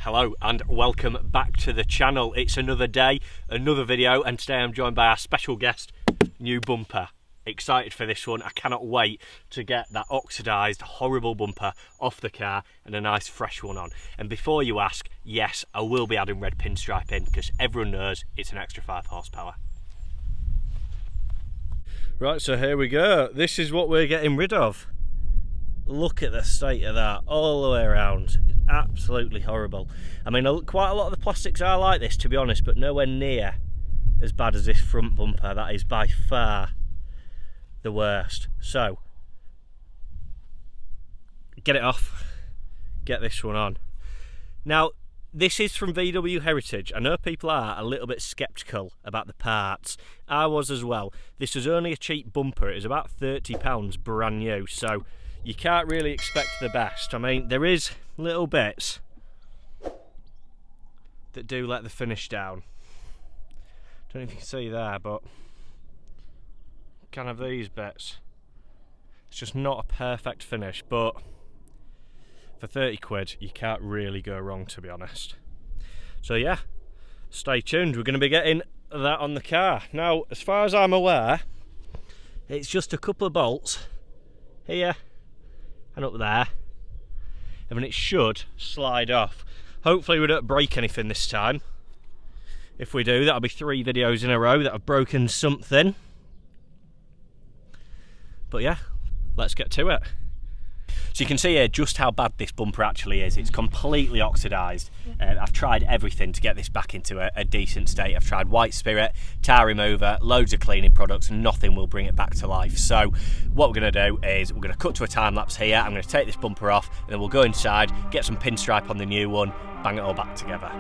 Hello and welcome back to the channel. It's another day, another video, and today I'm joined by our special guest, new bumper. Excited for this one. I cannot wait to get that oxidised, horrible bumper off the car and a nice fresh one on. And before you ask, yes, I will be adding red pinstripe in because everyone knows it's an extra 5 horsepower. Right, so here we go. This is what we're getting rid of. Look at the state of that all the way around. It's absolutely horrible. I mean, quite a lot of the plastics are like this, to be honest, but nowhere near as bad as this front bumper. That is by far the worst. So get it off, get this one on. Now, this is from VW Heritage. I know people are a little bit sceptical about the parts. I was as well. This was only a cheap bumper. It was about £30 brand new, so you can't really expect the best. I mean, there is little bits that do let the finish down. Don't know if you can see there, but kind of these bits. It's just not a perfect finish, but for 30 quid, you can't really go wrong, to be honest. So yeah, stay tuned. We're going to be getting that on the car. Now, as far as I'm aware, it's just a couple of bolts here and up there, and then it should slide off. Hopefully we don't break anything this time. If we do, that'll be 3 videos in a row that have broken something. But yeah, let's get to it. So you can see here just how bad this bumper actually is. It's completely oxidised. I've tried everything to get this back into a decent state. I've tried white spirit, tar remover, loads of cleaning products, and nothing will bring it back to life. So what we're going to do is we're going to cut to a time lapse here. I'm going to take this bumper off and then we'll go inside, get some pinstripe on the new one, bang it all back together.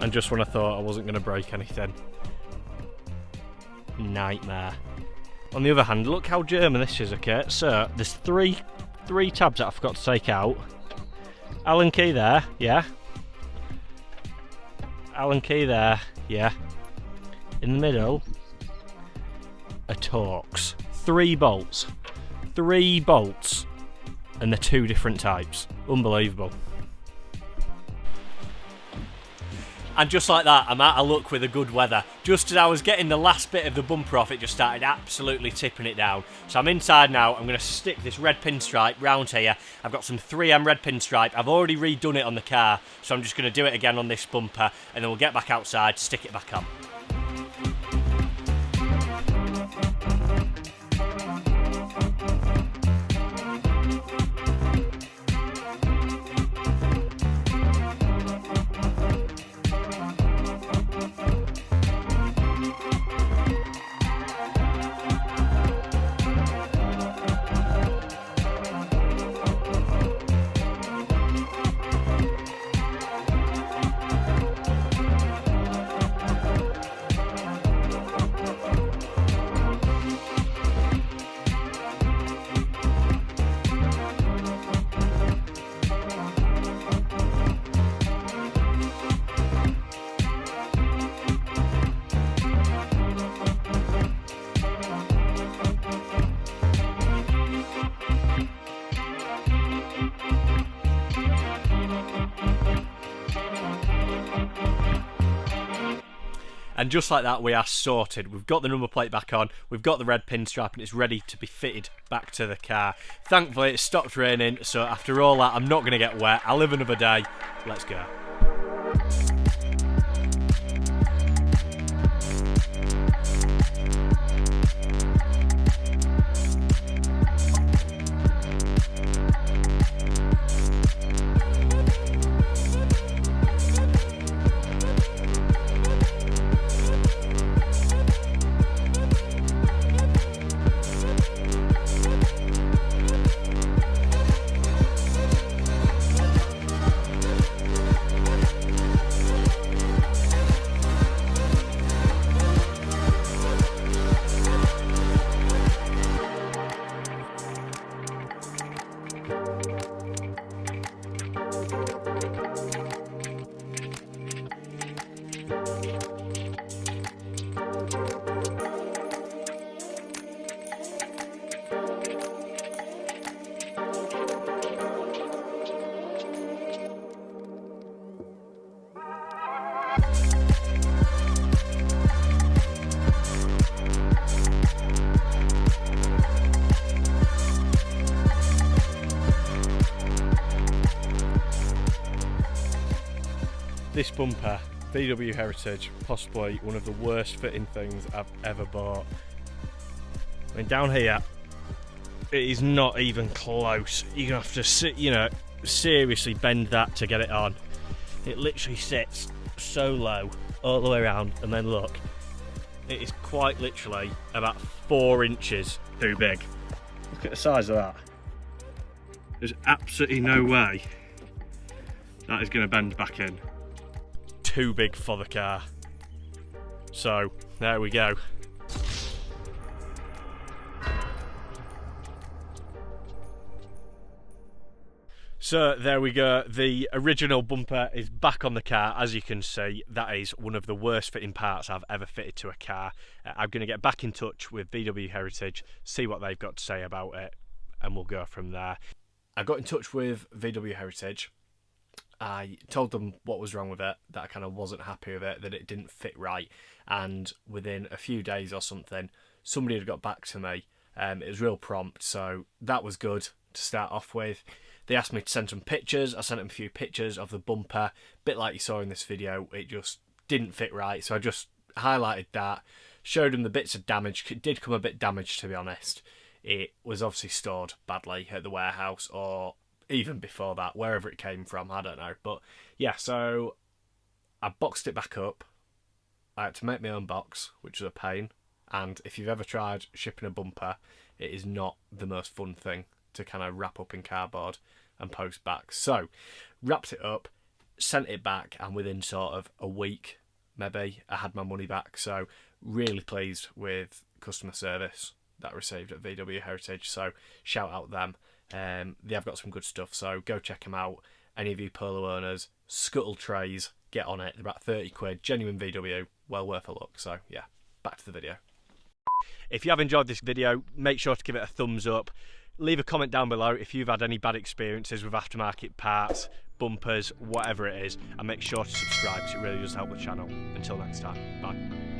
And just when I thought I wasn't going to break anything, nightmare. On the other hand, look how German this is, okay? So there's three tabs that I forgot to take out. Allen key there, yeah. Allen key there, yeah. In the middle are Torx. 3 bolts. 3 bolts. And they're 2 different types. Unbelievable. And just like that, I'm out of luck with the good weather. Just as I was getting the last bit of the bumper off, it just started absolutely tipping it down. So I'm inside now. I'm going to stick this red pinstripe round here. I've got some 3M red pinstripe. I've already redone it on the car, so I'm just going to do it again on this bumper, and then we'll get back outside, stick it back on. And just like that, we are sorted. We've got the number plate back on, we've got the red pinstripe, and it's ready to be fitted back to the car. Thankfully, it stopped raining, so after all that, I'm not going to get wet. I'll live another day. Let's go. This bumper, VW Heritage, possibly one of the worst fitting things I've ever bought. I mean, down here, it is not even close. You're gonna have to sit, you know, seriously bend that to get it on. It literally sits so low all the way around, and then look, it is quite literally about 4 inches too big. Look at the size of that. There's absolutely no way that is going to bend back in. Too big for the car. So there we go. So there we go, the original bumper is back on the car. As you can see, that is one of the worst fitting parts I've ever fitted to a car. I'm going to get back in touch with VW Heritage, see what they've got to say about it, and we'll go from there. I got in touch with VW Heritage. I told them what was wrong with it, that I kind of wasn't happy with it, that it didn't fit right, and within a few days or something, somebody had got back to me. It was real prompt, so that was good to start off with. They asked me to send some pictures. I sent them a few pictures of the bumper, a bit like you saw in this video. It just didn't fit right, so I just highlighted that, showed them the bits of damage. It did come a bit damaged, to be honest. It was obviously stored badly at the warehouse, or even before that, wherever it came from, I don't know. But yeah, so I boxed it back up. I had to make my own box, which was a pain. And if you've ever tried shipping a bumper, it is not the most fun thing to kind of wrap up in cardboard and post back. So wrapped it up, sent it back, and within sort of a week maybe I had my money back. So really pleased with customer service that I received at VW Heritage, so shout out them. They have got some good stuff, so go check them out. Any of you Polo owners, scuttle trays, get on it. They're about 30 quid, genuine VW, well worth a look. So yeah, back to the video. If you have enjoyed this video, make sure to give it a thumbs up. Leave a comment down below if you've had any bad experiences with aftermarket parts, bumpers, whatever it is, and make sure to subscribe because it really does help the channel. Until next time, bye.